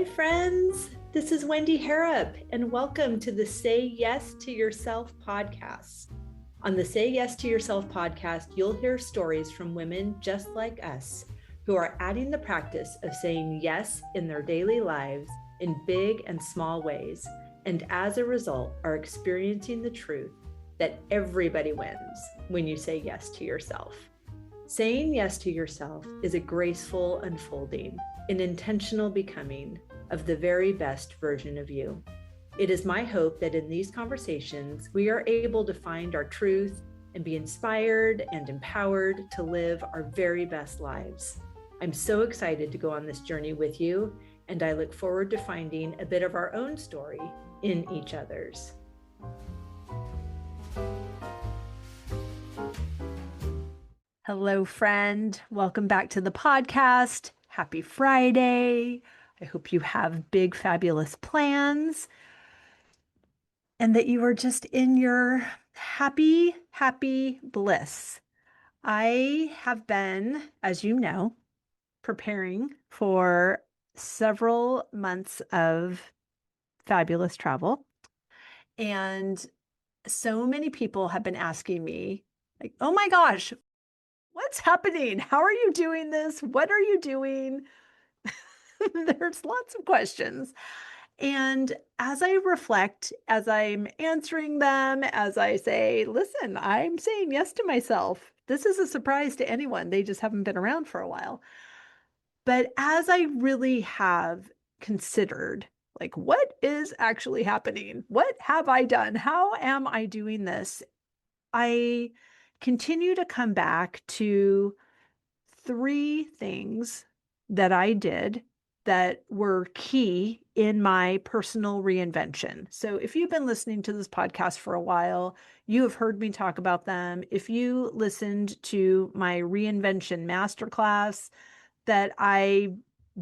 Hi, friends. This is Wendy Harrop, and welcome to the Say Yes to Yourself podcast. On the Say Yes to Yourself podcast, you'll hear stories from women just like us who are adding the practice of saying yes in their daily lives in big and small ways, and as a result, are experiencing the truth that everybody wins when you say yes to yourself. Saying yes to yourself is a graceful unfolding, an intentional becoming of the very best version of you. It is my hope that in these conversations, we are able to find our truth and be inspired and empowered to live our very best lives. I'm so excited to go on this journey with you, and I look forward to finding a bit of our own story in each other's. Hello, friend. Welcome back to the podcast. Happy Friday. I hope you have big, fabulous plans and that you are just in your happy bliss. I have been, as you know, preparing for several months of fabulous travel. And so many people have been asking me, like, oh my gosh, what's happening? How are you doing this? What are you doing? There's lots of questions. And as I reflect, as I'm answering them, as I say, listen, I'm saying yes to myself. This is a surprise to anyone. They just haven't been around for a while. But as I really have considered, like, what is actually happening? What have I done? How am I doing this? I continue to come back to three things that I did that were key in my personal reinvention. So if you've been listening to this podcast for a while, you have heard me talk about them. If you listened to my reinvention masterclass that I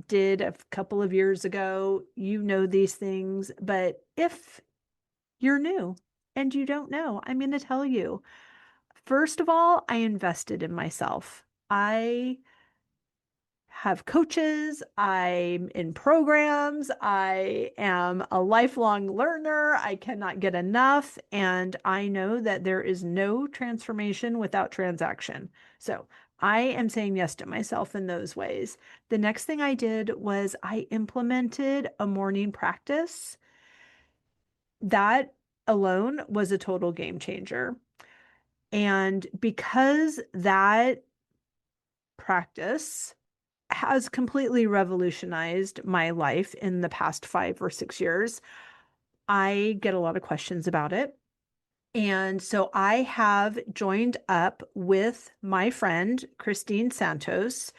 did a couple of years ago, you know these things. But if you're new and you don't know, I'm going to tell you. First of all, I invested in myself. I have coaches, I'm in programs, I am a lifelong learner, I cannot get enough, and I know that there is no transformation without transaction. So I am saying yes to myself in those ways. The next thing I did was I implemented a morning practice. That alone was a total game changer. And because that practice has completely revolutionized my life in the past 5 or 6 years, I get a lot of questions about it. And so I have joined up with my friend, Christine Santos,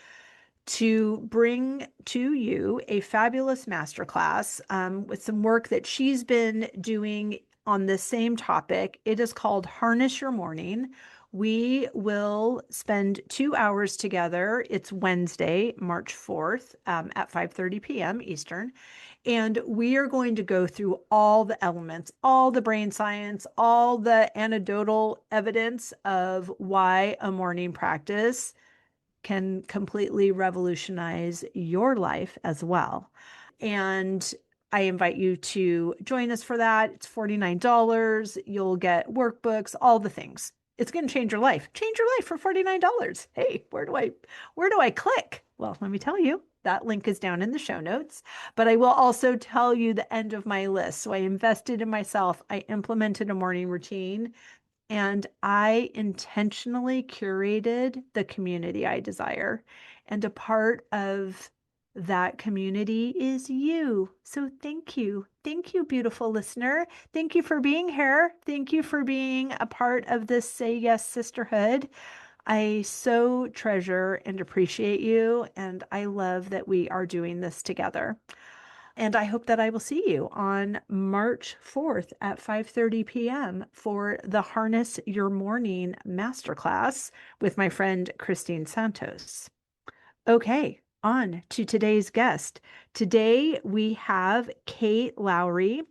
to bring to you a fabulous masterclass with some work that she's been doing on the same topic. It is called Harness Your Morning. We will spend 2 hours together. It's Wednesday, March 4th at 5:30 p.m. Eastern. And we are going to go through all the elements, all the brain science, all the anecdotal evidence of why a morning practice can completely revolutionize your life as well. And I invite you to join us for that. It's $49. You'll get workbooks, all the things. It's going to change your life. Change your life for $49. Hey, where do I click? Well, let me tell you. That link is down in the show notes, but I will also tell you the end of my list. So I invested in myself. I implemented a morning routine, and I intentionally curated the community I desire. And a part of that community is you. So thank you. Thank you, beautiful listener. Thank you for being here. Thank you for being a part of this Say Yes Sisterhood. I so treasure and appreciate you, and I love that we are doing this together. And I hope that I will see you on March 4th at 5:30 p.m. for the Harness Your Morning Masterclass with my friend, Christine Santos. Okay, on to today's guest. Today we have Kate Lowry.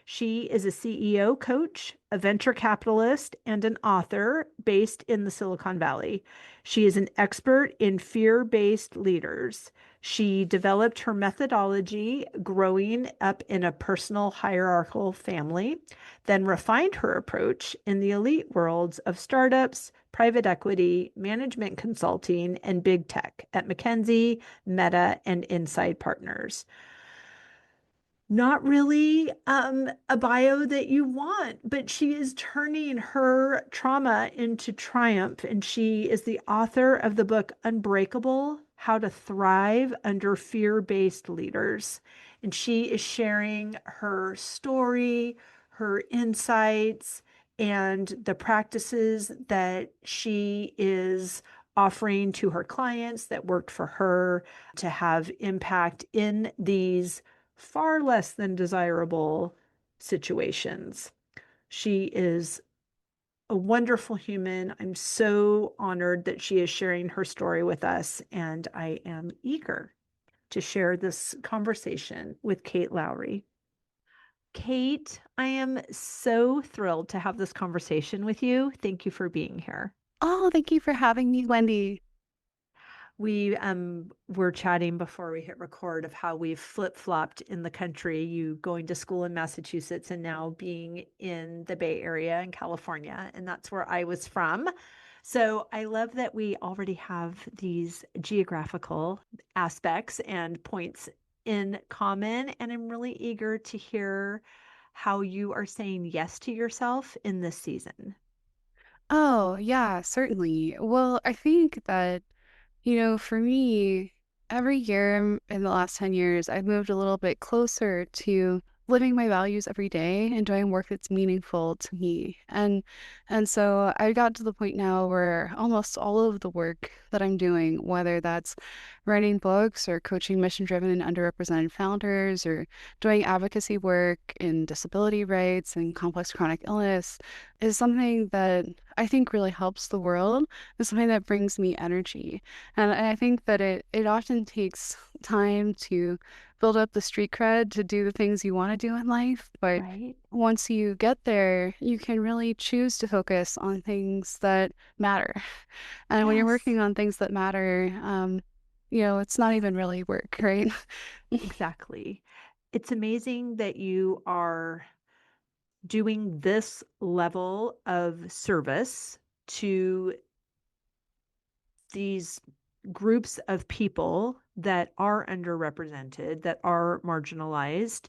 She is a CEO coach, a venture capitalist, and an author based in the Silicon Valley. She is an expert in fear-based leaders. She developed her methodology growing up in a personal hierarchical family, then refined her approach in the elite worlds of startups, private equity, management consulting, and big tech at McKinsey, Meta, and Inside Partners. Not really a bio that you want, but she is turning her trauma into triumph. And she is the author of the book Unbreakable: How to Thrive Under Fear-Based Leaders. And she is sharing her story, her insights, and the practices that she is offering to her clients that worked for her to have impact in these far less than desirable situations. She is a wonderful human. I'm so honored that she is sharing her story with us, and I am eager to share this conversation with Kate Lowry. Kate, I am so thrilled to have this conversation with you. Thank you for being here. Oh, thank you for having me, Wendy. We were chatting before we hit record of how we've flip-flopped in the country, you going to school in Massachusetts and now being in the Bay Area in California, and that's where I was from. So I love that we already have these geographical aspects and points in common, and I'm really eager to hear how you are saying yes to yourself in this season. Oh, yeah, certainly. Well, I think that, for me, every year in the last 10 years, I've moved a little bit closer to living my values every day and doing work that's meaningful to me. And so I got to the point now where almost all of the work that I'm doing, whether that's writing books or coaching mission-driven and underrepresented founders or doing advocacy work in disability rights and complex chronic illness, is something that I think really helps the world. It's something that brings me energy. And I think that it often takes time to build up the street cred to do the things you want to do in life. But Right? once you get there, you can really choose to focus on things that matter. And when you're Yes, working on things that matter, it's not even really work, right? exactly. It's amazing that you are doing this level of service to these groups of people that are underrepresented, that are marginalized,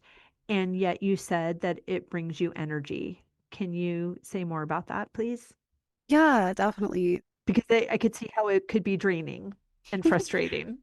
and yet you said that it brings you energy. Can you say more about that, please? Yeah, definitely. Because I could see how it could be draining and frustrating.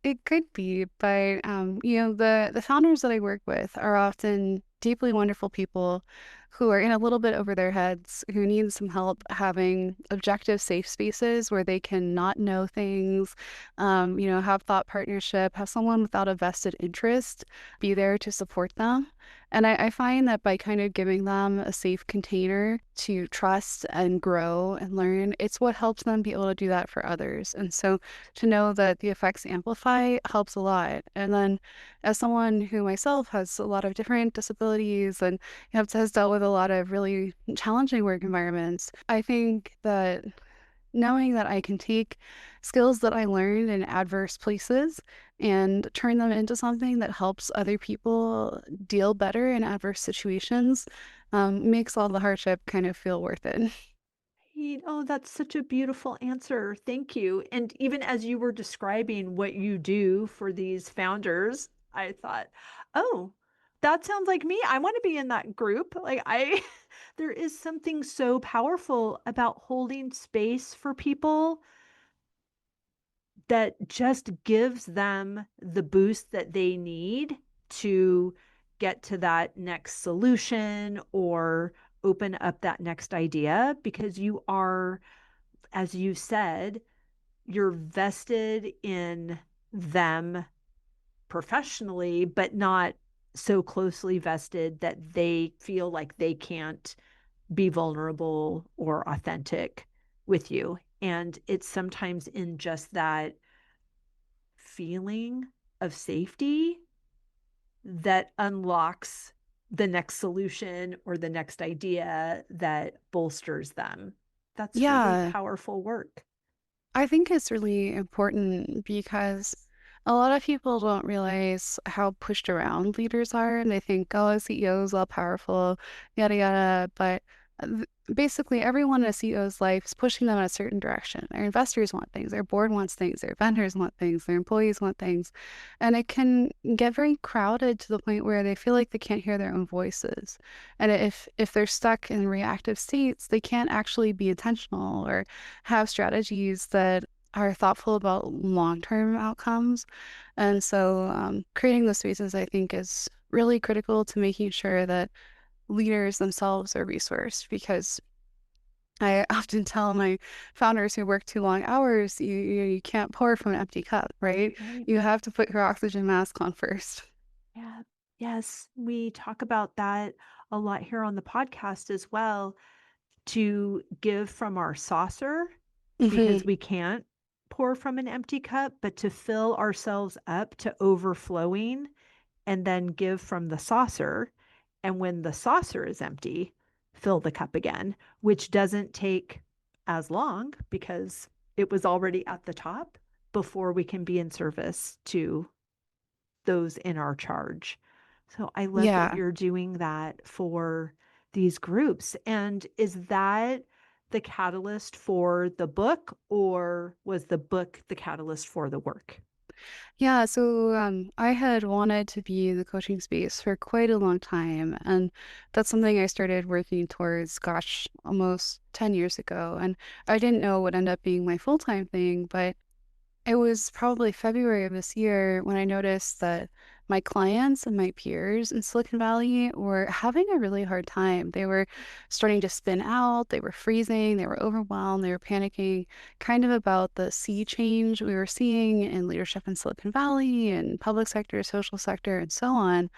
It could be, but the founders that I work with are often deeply wonderful people who are in a little bit over their heads, who need some help having objective, safe spaces where they can not know things, have thought partnership, have someone without a vested interest be there to support them. And I find that by kind of giving them a safe container to trust and grow and learn, it's what helps them be able to do that for others. And so to know that the effects amplify helps a lot. And then, as someone who myself has a lot of different disabilities and has dealt with a lot of really challenging work environments, I think that knowing that I can take skills that I learned in adverse places and turn them into something that helps other people deal better in adverse situations, makes all the hardship kind of feel worth it. Oh, that's such a beautiful answer. Thank you. And even as you were describing what you do for these founders, I thought, oh, that sounds like me. I want to be in that group. There is something so powerful about holding space for people that just gives them the boost that they need to get to that next solution or open up that next idea because you are, as you said, you're vested in them professionally, but not so closely vested that they feel like they can't be vulnerable or authentic with you. And it's sometimes in just that feeling of safety that unlocks the next solution or the next idea that bolsters them. That's really Yeah, powerful work. I think it's really important because A lot of people don't realize how pushed around leaders are, and they think, oh, a CEO is all powerful, yada yada. But basically, everyone in a CEO's life is pushing them in a certain direction. Their investors want things, their board wants things, their vendors want things, their employees want things, and it can get very crowded to the point where they feel like they can't hear their own voices. And if they're stuck in reactive states, they can't actually be intentional or have strategies that are thoughtful about long-term outcomes. And so, creating those spaces, I think, is really critical to making sure that leaders themselves are resourced because I often tell my founders who work too long hours, you can't pour from an empty cup, right? Right. You have to put your oxygen mask on first. Yeah. Yes, we talk about that a lot here on the podcast as well, to give from our saucer because Hmm. we can't pour from an empty cup, but to fill ourselves up to overflowing and then give from the saucer. And when the saucer is empty, fill the cup again, which doesn't take as long because it was already at the top before we can be in service to those in our charge. So I love that Yeah. you're doing that for these groups. And is that the catalyst for the book, or was the book the catalyst for the work? Yeah, so I had wanted to be in the coaching space for quite a long time, and that's something I started working towards, gosh, almost 10 years ago. And I didn't know what ended up being my full-time thing, but it was probably February of this year when I noticed that my clients and my peers in Silicon Valley were having a really hard time. They were starting to spin out, they were freezing, they were overwhelmed, they were panicking, kind of about the sea change we were seeing in leadership in Silicon Valley and public sector, social sector, and so on.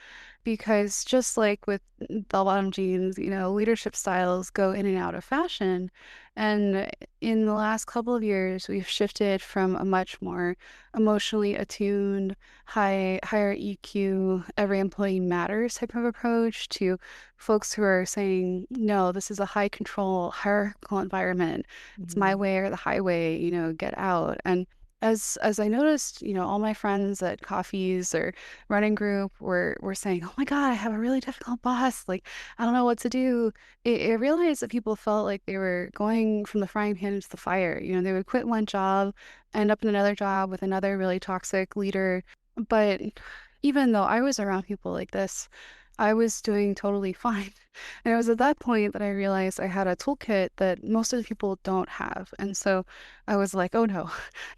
Because just like with bell-bottom jeans, leadership styles go in and out of fashion. And in the last couple of years, we've shifted from a much more emotionally attuned, higher EQ, every employee matters type of approach to folks who are saying, no, this is a high control, hierarchical environment. It's my Mm. way or the highway, get out. And as I noticed, all my friends at coffees or running group were saying, "Oh my God, I have a really difficult boss. Like, I don't know what to do." I realized that people felt like they were going from the frying pan into the fire. They would quit one job, end up in another job with another really toxic leader. But even though I was around people like this, I was doing totally fine. And it was at that point that I realized I had a toolkit that most of the people don't have. And so I was like, oh no,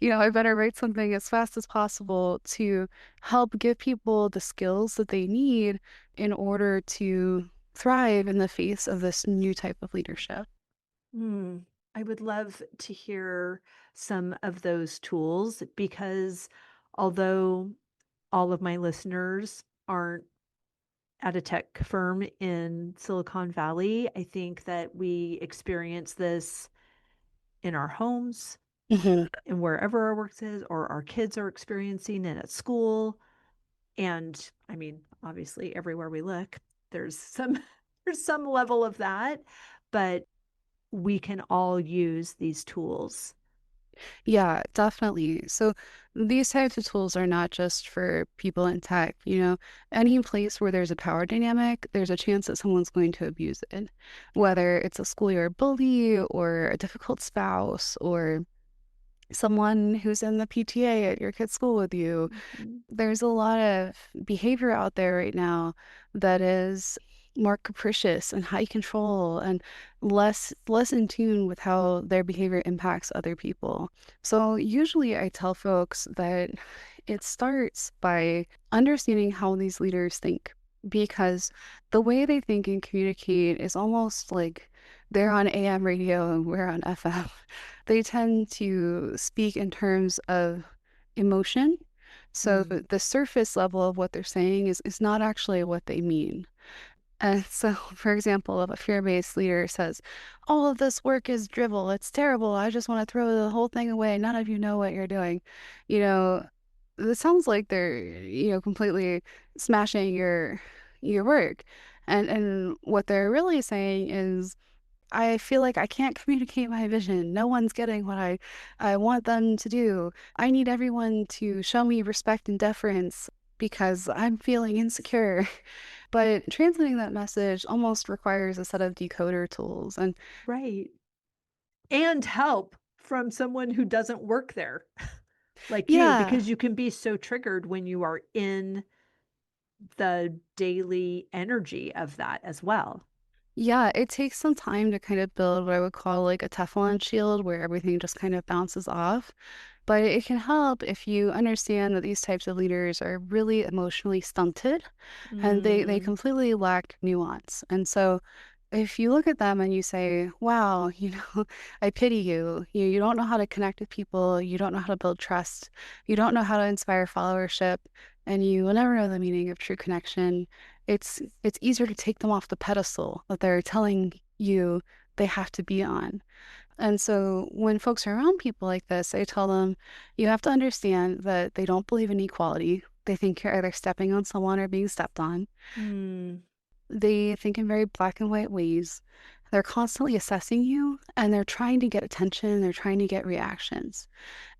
I better write something as fast as possible to help give people the skills that they need in order to thrive in the face of this new type of leadership. Mm. I would love to hear some of those tools because although all of my listeners aren't at a tech firm in Silicon Valley, I think that we experience this in our homes Hmm. and wherever our work is, or our kids are experiencing it at school. And I mean, obviously, everywhere we look, there's some there's some level of that, but we can all use these tools. Yeah, definitely. So these types of tools are not just for people in tech, any place where there's a power dynamic, there's a chance that someone's going to abuse it, whether it's a schoolyard bully or a difficult spouse or someone who's in the PTA at your kid's school with you. Mhm. There's a lot of behavior out there right now that is more capricious and high control and less in tune with how their behavior impacts other people. So usually I tell folks that it starts by understanding how these leaders think because the way they think and communicate is almost like they're on AM radio and we're on FM. They tend to speak in terms of emotion, so Mm. the surface level of what they're saying is not actually what they mean. And so, for example, if a fear-based leader says, all of this work is drivel, it's terrible, I just want to throw the whole thing away, none of you know what you're doing, you know, it sounds like they're, completely smashing your work. And what they're really saying is I feel like I can't communicate my vision. No one's getting what I want them to do. I need everyone to show me respect and deference because I'm feeling insecure. But translating that message almost requires a set of decoder tools. And Right. And help from someone who doesn't work there like you, yeah, because you can be so triggered when you are in the daily energy of that as well. yeah, it takes some time to kind of build what I would call like a Teflon shield where everything just kind of bounces off. But it can help if you understand that these types of leaders are really emotionally stunted and they Mm, completely lack nuance. And so if you look at them and you say, wow, I pity you. You don't know how to connect with people. You don't know how to build trust. You don't know how to inspire followership, and you will never know the meaning of true connection. It's easier to take them off the pedestal that they're telling you they have to be on. And so when folks are around people like this, I tell them, you have to understand that they don't believe in equality. They think you're either stepping on someone or being stepped on. mm. They think in very black and white ways. They're constantly assessing you and they're trying to get attention, they're trying to get reactions.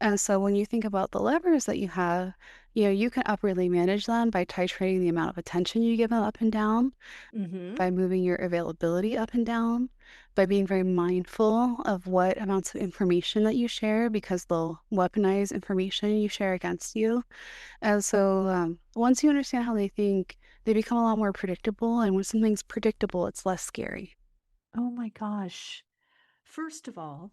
And so when you think about the levers that you have, you can upwardly manage them by titrating the amount of attention you give them up and down, Mhm. by moving your availability up and down, by being very mindful of what amounts of information that you share because they'll weaponize information you share against you. And so once you understand how they think, they become a lot more predictable. And when something's predictable, it's less scary. Oh my gosh. First of all,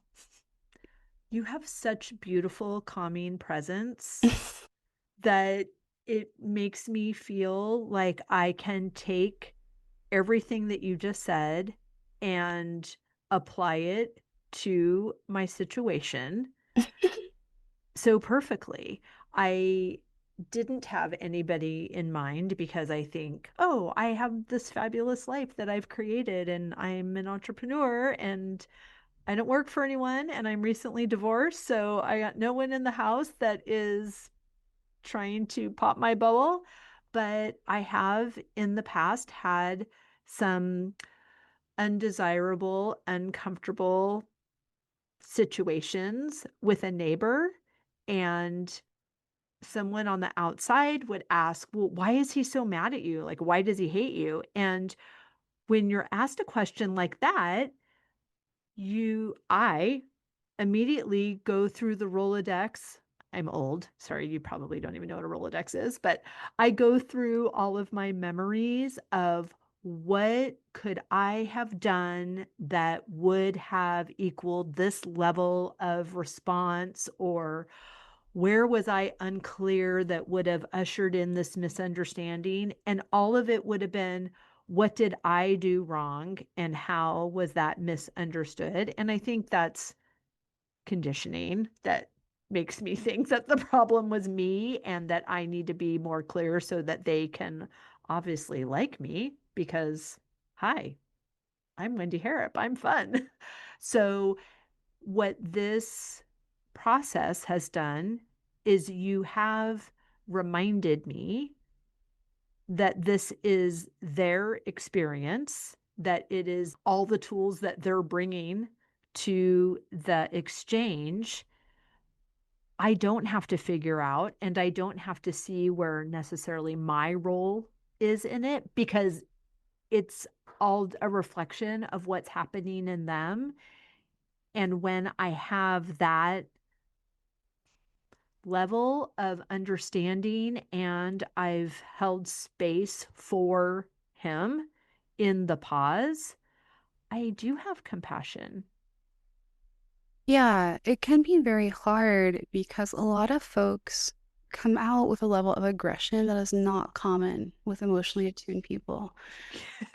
you have such beautiful, calming presence that it makes me feel like I can take everything that you just said and apply it to my situation so perfectly. I didn't have anybody in mind because I think, oh, I have this fabulous life that I've created and I'm an entrepreneur and I don't work for anyone and I'm recently divorced. So I got no one in the house that is trying to pop my bubble. But I have in the past had some undesirable, uncomfortable situations with a neighbor. And someone on the outside would ask, well, why is he so mad at you? Like, why does he hate you? And when you're asked a question like that, I immediately go through the Rolodex. I'm old. Sorry, you probably don't even know what a Rolodex is, but I go through all of my memories of what could I have done that would have equaled this level of response, or where was I unclear that would have ushered in this misunderstanding? And all of it would have been, what did I do wrong and how was that misunderstood? And I think that's conditioning that makes me think that the problem was me and that I need to be more clear so that they can obviously like me because, hi, I'm Wendy Harrop. I'm fun. So, what this process has done is you have reminded me that this is their experience, that it is all the tools that they're bringing to the exchange. I don't have to figure out, and I don't have to see where necessarily my role is in it because it's all a reflection of what's happening in them. And when I have that level of understanding and I've held space for him in the pause, I do have compassion. Yeah, it can be very hard because a lot of folks come out with a level of aggression that is not common with emotionally attuned people.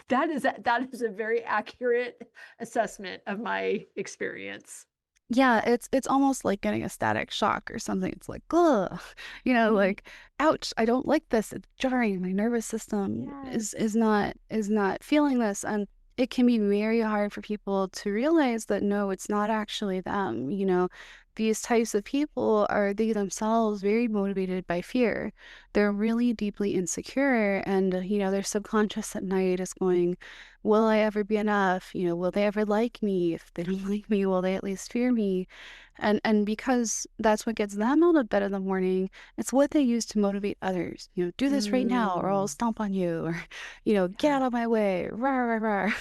That is a very accurate assessment of my experience. Yeah, it's almost like getting a static shock or something. It's like, ugh, Mm, like, ouch, I don't like this. It's jarring. My nervous system is yes. is not is not feeling this. And it can be very hard for people to realize that no, it's not actually them. these types of people are they themselves very motivated by fear. They're really deeply insecure, and their subconscious at night is going, will I ever be enough? Will they ever like me? If they don't like me, will they at least fear me? And because that's what gets them out of bed in the morning, it's what they use to motivate others. Do this right now or I'll Mm, stomp on you, or get yeah. out of my way, rah, rah, rah.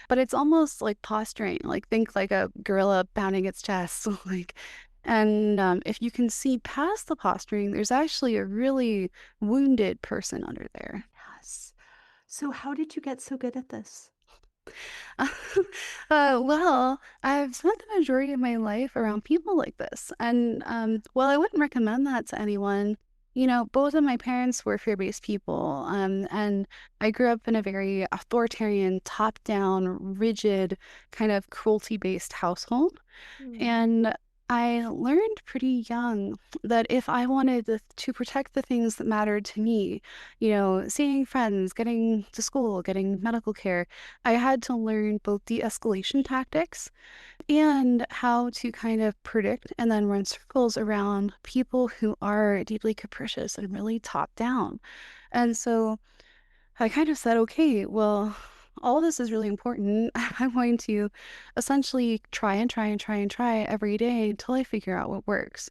But it's almost like posturing, like think like a gorilla pounding its chest, like. And if you can see past the posturing, there's actually a really wounded person under there. Yes. So how did you get so good at this? Well, I've spent the majority of my life around people like this. And while I wouldn't recommend that to anyone, both of my parents were fear-based people. And I grew up in a very authoritarian, top-down, rigid, kind of cruelty-based household. Mm, And I learned pretty young that if I wanted to protect the things that mattered to me, seeing friends, getting to school, getting medical care, I had to learn both de-escalation tactics and how to kind of predict and then run circles around people who are deeply capricious and really top down. And so I kind of said, okay, well, all this is really important. I'm going to essentially try and try and try and try every day until I figure out what works.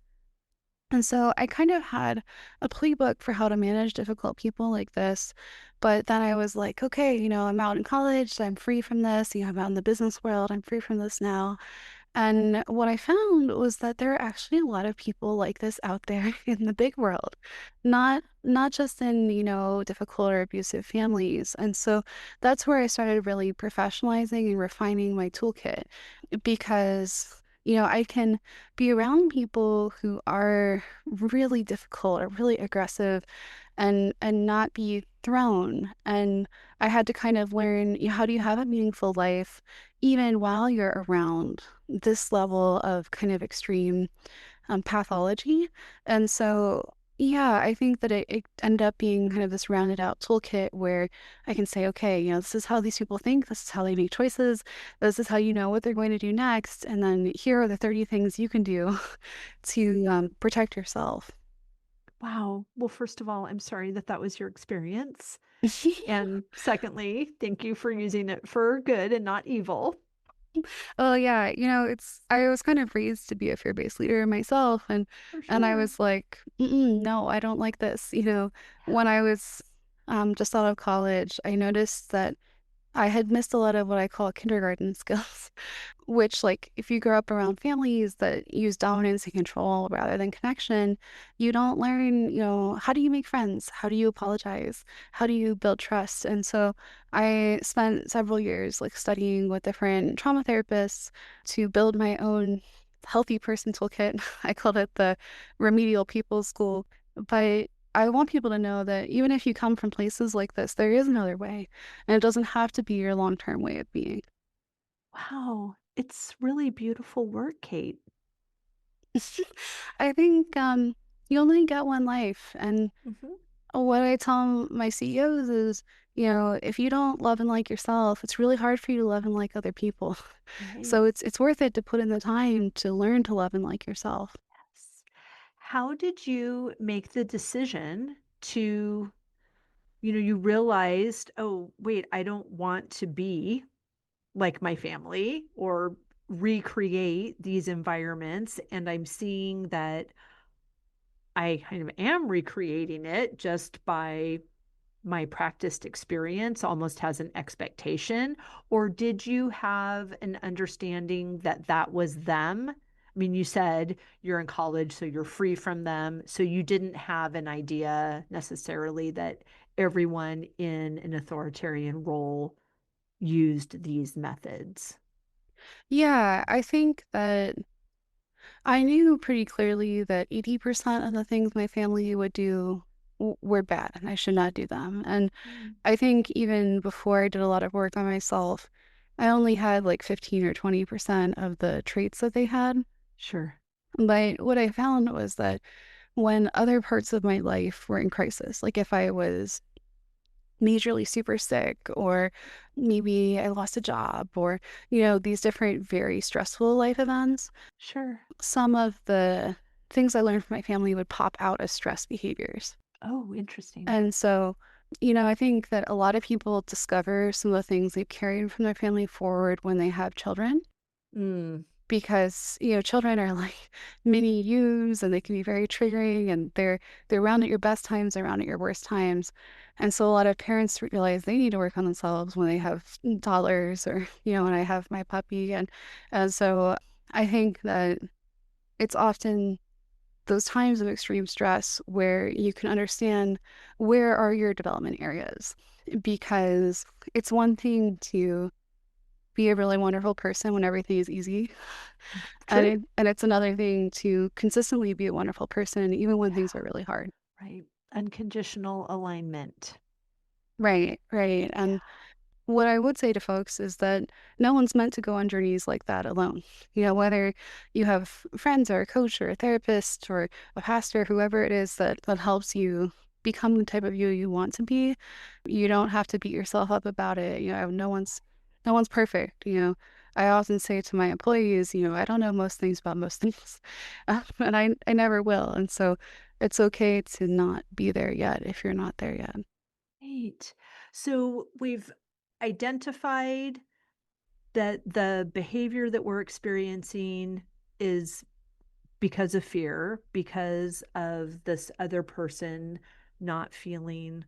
And so I kind of had a playbook for how to manage difficult people like this. But then I was like, okay, I'm out in college, so I'm free from this. I'm out in the business world, I'm free from this now. And what I found was that there are actually a lot of people like this out there in the big world, not just in, difficult or abusive families. And so that's where I started really professionalizing and refining my toolkit because, I can be around people who are really difficult or really aggressive and not be thrown. And I had to kind of learn, how do you have a meaningful life even while you're around this level of kind of extreme pathology. And so, yeah, I think that it ended up being kind of this rounded out toolkit where I can say, okay, this is how these people think, this is how they make choices, this is how you know what they're going to do next, and then here are the 30 things you can do to protect yourself. wow. Well, first of all, I'm sorry that that was your experience. And secondly, thank you for using it for good and not evil. Oh yeah, I was kind of raised to be a fear-based leader myself, For and I sure. was like, mm-mm, no, I don't like this. When I was just out of college, I noticed that I had missed a lot of what I call kindergarten skills, which, like, if you grow up around families that use dominance and control rather than connection, you don't learn, how do you make friends? How do you apologize? How do you build trust? And so I spent several years, like, studying with different trauma therapists to build my own healthy person toolkit. I called it the remedial people school. But I want people to know that even if you come from places like this, there is another way. And it doesn't have to be your long-term way of being. Wow. It's really beautiful work, Kate. I think you only get one life. And Hmm. what I tell my CEOs is, if you don't love and like yourself, it's really hard for you to love and like other people. Right. So it's worth it to put in the time to learn to love and like yourself. Yes. How did you make the decision to, you realized, oh, wait, I don't want to be like my family or recreate these environments. And I'm seeing that I kind of am recreating it just by my practiced experience, almost has an expectation? Or did you have an understanding that that was them? I mean, you said you're in college, so you're free from them. So you didn't have an idea necessarily that everyone in an authoritarian role used these methods. Yeah, I think that I knew pretty clearly that 80% of the things my family would do were bad and I should not do them. And Mm, I think even before I did a lot of work on myself, I only had like 15 or 20% of the traits that they had. sure. But what I found was that when other parts of my life were in crisis, like if I was majorly super sick, or maybe I lost a job, or, these different very stressful life events, Sure. some of the things I learned from my family would pop out as stress behaviors. Oh, interesting. And so, I think that a lot of people discover some of the things they've carried from their family forward when they have children, Mm, because children are like mini yous, and they can be very triggering, and they're around at your best times, they're around at your worst times. And so a lot of parents realize they need to work on themselves when they have toddlers, or when I have my puppy. And so I think that it's often those times of extreme stress where you can understand where are your development areas, because it's one thing to be a really wonderful person when everything is easy. true. And it's another thing to consistently be a wonderful person, even when things Yeah, are really hard. right. Unconditional alignment. Right, right. Yeah. And what I would say to folks is that no one's meant to go on journeys like that alone. Whether you have friends or a coach or a therapist or a pastor, whoever it is that helps you become the type of you want to be, you don't have to beat yourself up about it. No one's perfect. I often say to my employees, I don't know most things about most things, and I never will. And so it's okay to not be there yet if you're not there yet. Right. So we've identified that the behavior that we're experiencing is because of fear, because of this other person not feeling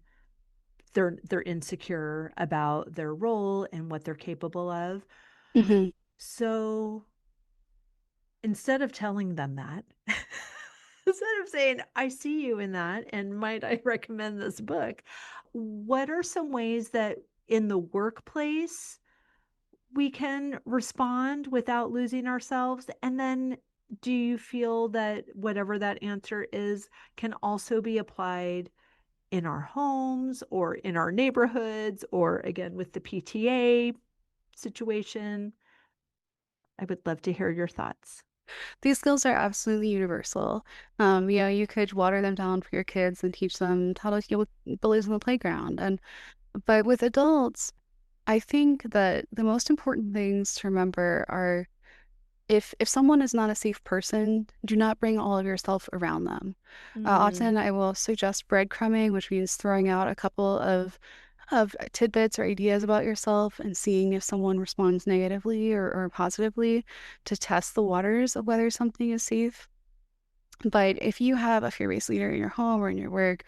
they're insecure about their role and what they're capable of. Hmm. So instead of telling them that, instead of saying, I see you in that, and might I recommend this book, what are some ways that in the workplace we can respond without losing ourselves? And then do you feel that whatever that answer is can also be applied in our homes or in our neighborhoods or again with the PTA situation? I would love to hear your thoughts. These skills are absolutely universal. You could water them down for your kids and teach them how to deal with bullies on the playground. But with adults, I think that the most important things to remember are, if someone is not a safe person, do not bring all of yourself around them. Mm, Often I will suggest breadcrumbing, which means throwing out a couple of tidbits or ideas about yourself and seeing if someone responds negatively or positively, to test the waters of whether something is safe. But if you have a fear-based leader in your home or in your work,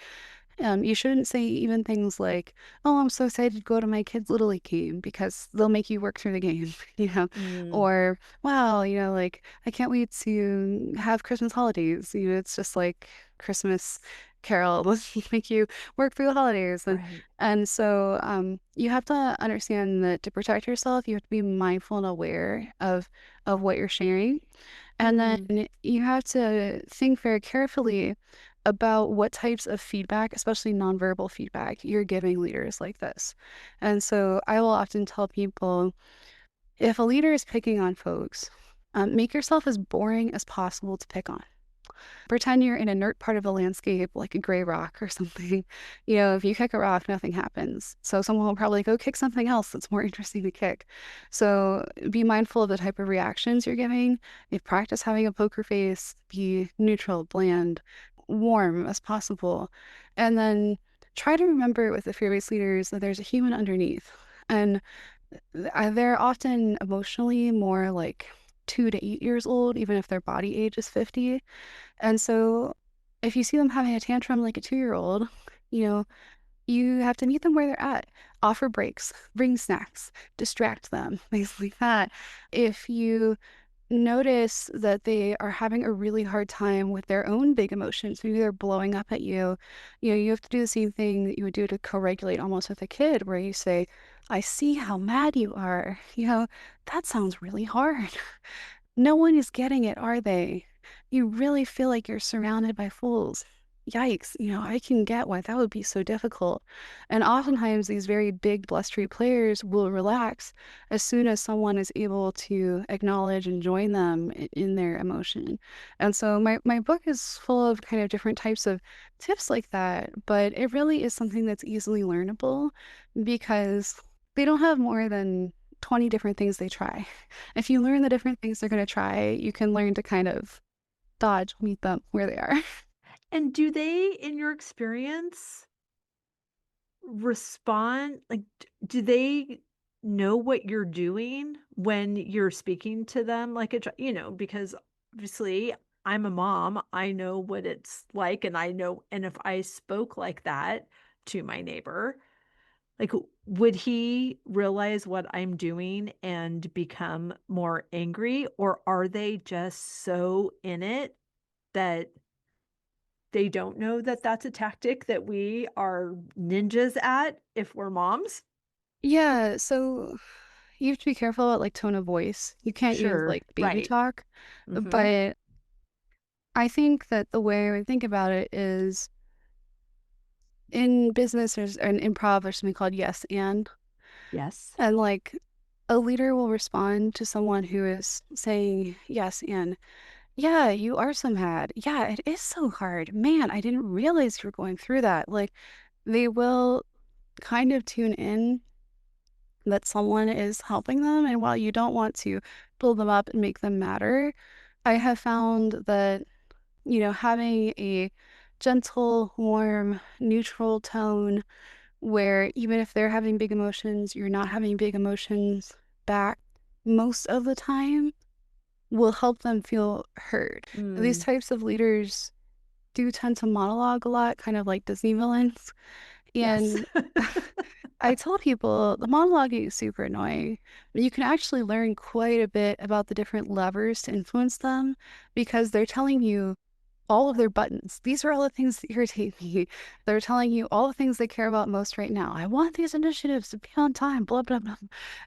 you shouldn't say even things like, "Oh, I'm so excited to go to my kid's Little League game," because they'll make you work through the game, you know? mm, Or, "Wow, like, I can't wait to have Christmas holidays." It's just like Christmas Carol, let's make you work through the holidays. And right. and so you have to understand that to protect yourself, you have to be mindful and aware of what you're sharing. And Mm, then you have to think very carefully about what types of feedback, especially nonverbal feedback, you're giving leaders like this. And so I will often tell people, if a leader is picking on folks, make yourself as boring as possible to pick on. Pretend you're in a inert part of the landscape, like a gray rock or something. If you kick a rock, nothing happens. So someone will probably go kick something else that's more interesting to kick. So be mindful of the type of reactions you're giving. If practice having a poker face, be neutral, bland, warm as possible. And then try to remember with the fear-based leaders that there's a human underneath. And they're often emotionally more like 2 to 8 years old, even if their body age is 50. And so if you see them having a tantrum like a 2-year-old, you know, you have to meet them where they're at. Offer breaks, bring snacks, distract them, things like that. If you notice that they are having a really hard time with their own big emotions, maybe they're blowing up at you, you have to do the same thing that you would do to co-regulate almost with a kid, where you say, I see how mad you are. That sounds really hard. No one is getting it, are they? You really feel like you're surrounded by fools. yikes, I can get why that would be so difficult. And oftentimes these very big, blustery players will relax as soon as someone is able to acknowledge and join them in their emotion. And so my book is full of kind of different types of tips like that, but it really is something that's easily learnable because they don't have more than 20 different things they try. If you learn the different things they're going to try, you can learn to kind of dodge, meet them where they are. And do they, in your experience, respond like, do they know what you're doing when you're speaking to them like because obviously I'm a mom, I know what it's like, and I know, and if I spoke like that to my neighbor, like, would he realize what I'm doing and become more angry, or are they just so in it that they don't know that that's a tactic that we are ninjas at if we're moms? Yeah, so you have to be careful about like tone of voice. You can't use Sure, like baby right. talk, Mhm. but I think that the way I would think about it is in business there's an improv, there's something called yes Yes. and like a leader will respond to someone who is saying yes and yeah, you are so mad. Yeah, it is so hard. Man, I didn't realize you were going through that. Like they will kind of tune in that someone is helping them. And while you don't want to build them up and make them matter, I have found that, having a gentle, warm, neutral tone where even if they're having big emotions, you're not having big emotions back most of the time will help them feel heard. These Mm, types of leaders do tend to monologue a lot, kind of like Disney villains. yes. And I tell people the monologuing is super annoying, but you can actually learn quite a bit about the different levers to influence them because they're telling you all of their buttons. These are all the things that irritate me. They're telling you all the things they care about most right now. I want these initiatives to be on time, blah, blah, blah.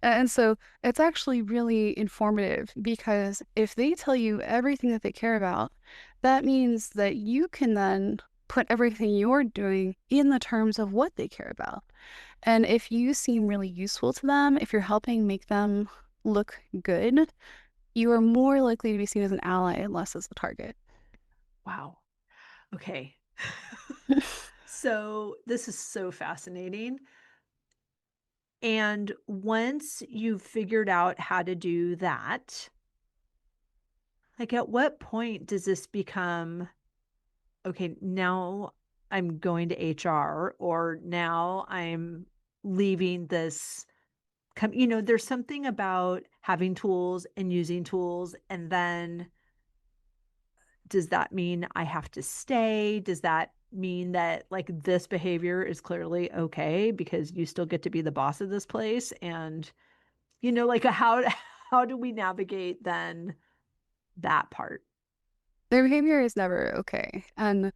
And so it's actually really informative because if they tell you everything that they care about, that means that you can then put everything you're doing in the terms of what they care about. And if you seem really useful to them, if you're helping make them look good, you are more likely to be seen as an ally and less as a target. Wow. Okay. So this is so fascinating. And once you've figured out how to do that, like, at what point does this become, okay, now I'm going to HR, or now I'm leaving this there's something about having tools and using tools, and then does that mean I have to stay? Does that mean that, like, this behavior is clearly okay because you still get to be the boss of this place? And, like, how do we navigate then that part? Their behavior is never okay. And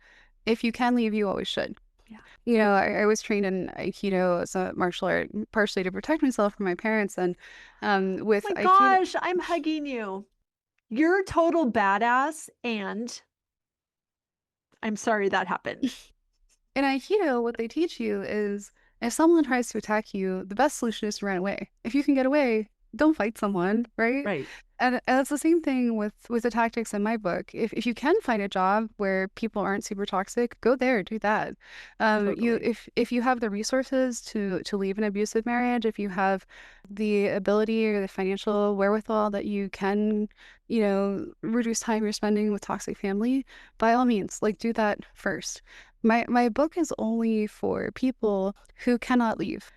if you can leave, you always should. Yeah. I was trained in Aikido as a martial art, partially to protect myself from my parents. And with My Aikido, gosh, I'm hugging you. You're a total badass, and I'm sorry that happened. in Aikido, what they teach you is if someone tries to attack you, the best solution is to run away. If you can get away, don't fight someone, right? Right. And it's the same thing with the tactics in my book. If you can find a job where people aren't super toxic, go there, do that. You Totally. if you have the resources to leave an abusive marriage, if you have the ability or the financial wherewithal that you can, reduce time you're spending with toxic family, by all means, like do that first. My book is only for people who cannot leave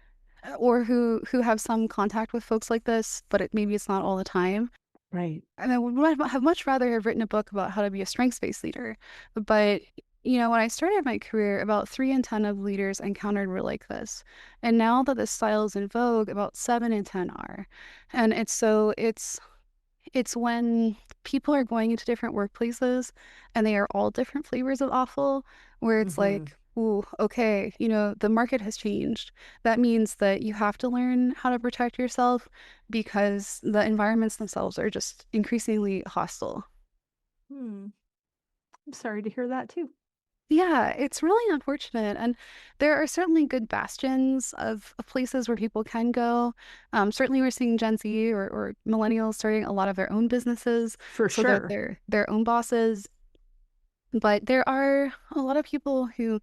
or who have some contact with folks like this, but maybe it's not all the time. Right. And I would have much rather have written a book about how to be a strengths-based leader. But, when I started my career, about 3 in 10 of leaders I encountered were like this. And now that this style is in vogue, about 7 in 10 are. And it's when people are going into different workplaces and they are all different flavors of awful, where it's Hmm. like, ooh, okay, the market has changed. That means that you have to learn how to protect yourself because the environments themselves are just increasingly hostile. Hmm. I'm sorry to hear that too. Yeah, it's really unfortunate. And there are certainly good bastions of places where people can go. Certainly, we're seeing Gen Z or millennials starting a lot of their own businesses For so that sure. they're their own bosses. But there are a lot of people who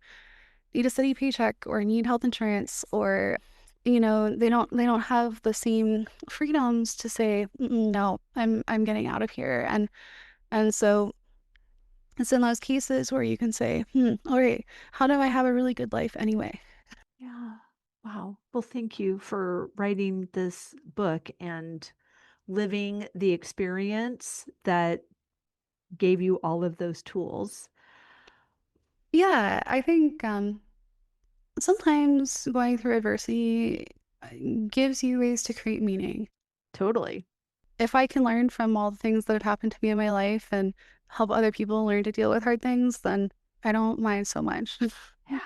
need a steady paycheck or need health insurance or they don't have the same freedoms to say, "Mm-mm, no, I'm getting out of here." And so it's in those cases where you can say, all right, how do I have a really good life anyway? Yeah. Wow. Well, thank you for writing this book and living the experience that gave you all of those tools. Yeah, I think sometimes going through adversity uh, gives you ways to create meaning. Totally. If I can learn from all the things that have happened to me in my life and help other people learn to deal with hard things, then I don't mind so much. Yeah.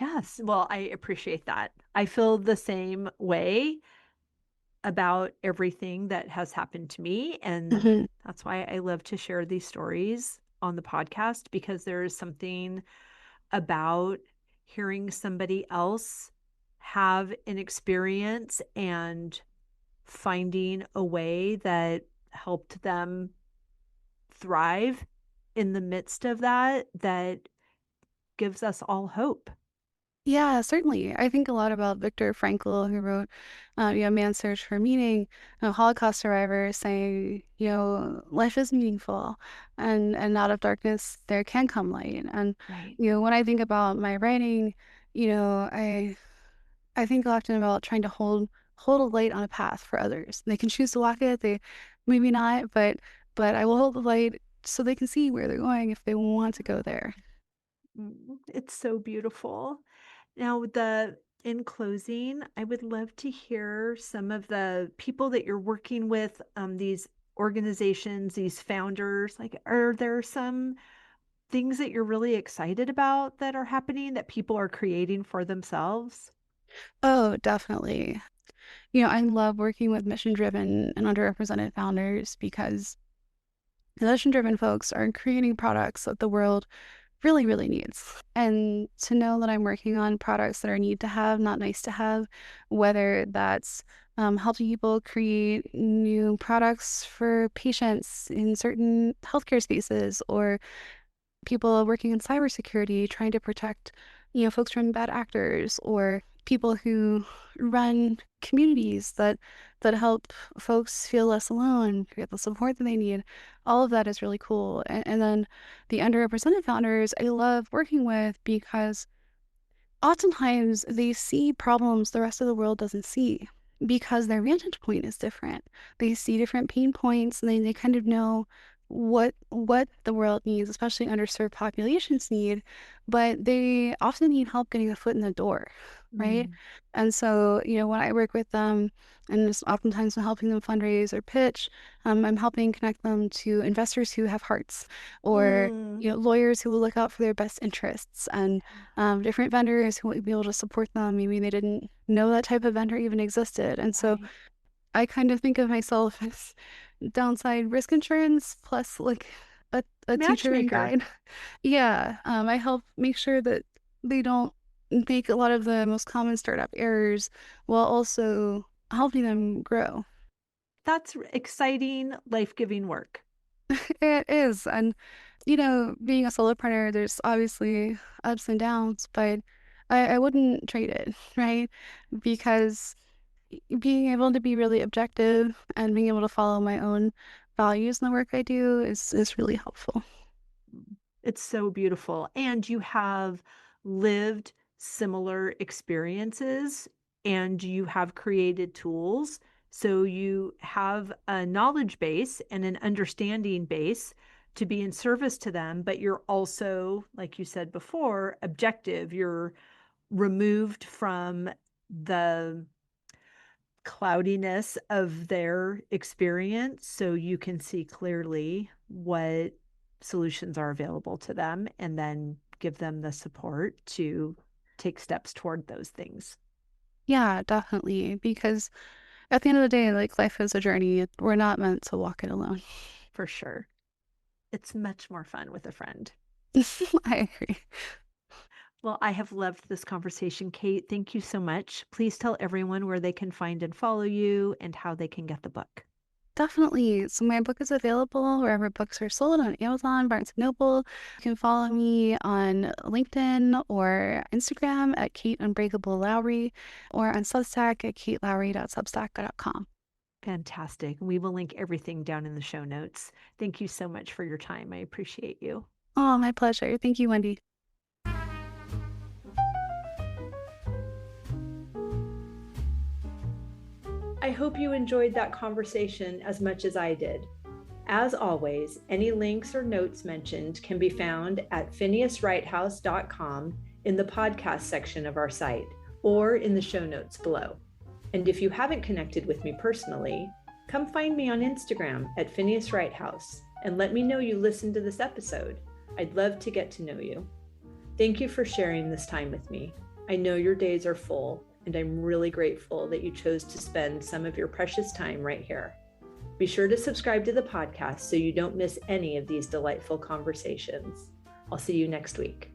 Yes. Well, I appreciate that. I feel the same way about everything that has happened to me. And Mhm. that's why I love to share these stories on the podcast because there is something about hearing somebody else have an experience and finding a way that helped them thrive in the midst of that, that gives us all hope. Yeah, certainly. I think a lot about Viktor Frankl, who wrote, Man's Search for Meaning, a Holocaust survivor, saying, life is meaningful, and out of darkness there can come light. And Right. when I think about my writing, I think often about trying to hold a light on a path for others. They can choose to walk it, they maybe not, but I will hold the light so they can see where they're going if they want to go there. It's so beautiful. Now, the in closing, I would love to hear some of the people that you're working with, these organizations, these founders. Like, are there some things that you're really excited about that are happening that people are creating for themselves? Oh, definitely. I love working with mission-driven and underrepresented founders because the mission-driven folks are creating products that the world really, really needs. And to know that I'm working on products that are need to have, not nice to have, whether that's helping people create new products for patients in certain healthcare spaces or people working in cybersecurity trying to protect, folks from bad actors or people who run communities that help folks feel less alone, get the support that they need. All of that is really cool. And then the underrepresented founders I love working with because oftentimes they see problems the rest of the world doesn't see because their vantage point is different. They see different pain points and they kind of know what the world needs, especially underserved populations need, but they often need help getting a foot in the door, right? Mm. And so, when I work with them, and it's oftentimes I'm helping them fundraise or pitch, I'm helping connect them to investors who have hearts or Mm. lawyers who will look out for their best interests and different vendors who will be able to support them. Maybe they didn't know that type of vendor even existed. And so Right. I kind of think of myself as downside risk insurance plus like a teacher and Matchmaker. guide. Yeah, I help make sure that they don't make a lot of the most common startup errors while also helping them grow. That's exciting, life-giving work. It is. And, being a solopreneur, there's obviously ups and downs, but I wouldn't trade it, right? Because being able to be really objective and being able to follow my own values in the work I do is really helpful. It's so beautiful. And you have lived similar experiences and you have created tools. So you have a knowledge base and an understanding base to be in service to them, but you're also, like you said before, objective. You're removed from the cloudiness of their experience so you can see clearly what solutions are available to them and then give them the support to take steps toward those things. Yeah, definitely. Because at the end of the day, like life is a journey. We're not meant to walk it alone. For sure. It's much more fun with a friend. I agree. Well, I have loved this conversation, Kate. Thank you so much. Please tell everyone where they can find and follow you and how they can get the book. Definitely. So my book is available wherever books are sold on Amazon, Barnes& and Noble. You can follow me on LinkedIn or Instagram at Kate Unbreakable Lowry or on Substack at katelowry.substack.com. Fantastic. We will link everything down in the show notes. Thank you so much for your time. I appreciate you. Oh, my pleasure. Thank you, Wendy. I hope you enjoyed that conversation as much as I did. As always, any links or notes mentioned can be found at phineaswrighthouse.com in the podcast section of our site or in the show notes below. And if you haven't connected with me personally, come find me on Instagram at Phineas Wrighthouse and let me know you listened to this episode. I'd love to get to know you. Thank you for sharing this time with me. I know your days are full, and I'm really grateful that you chose to spend some of your precious time right here. Be sure to subscribe to the podcast so you don't miss any of these delightful conversations. I'll see you next week.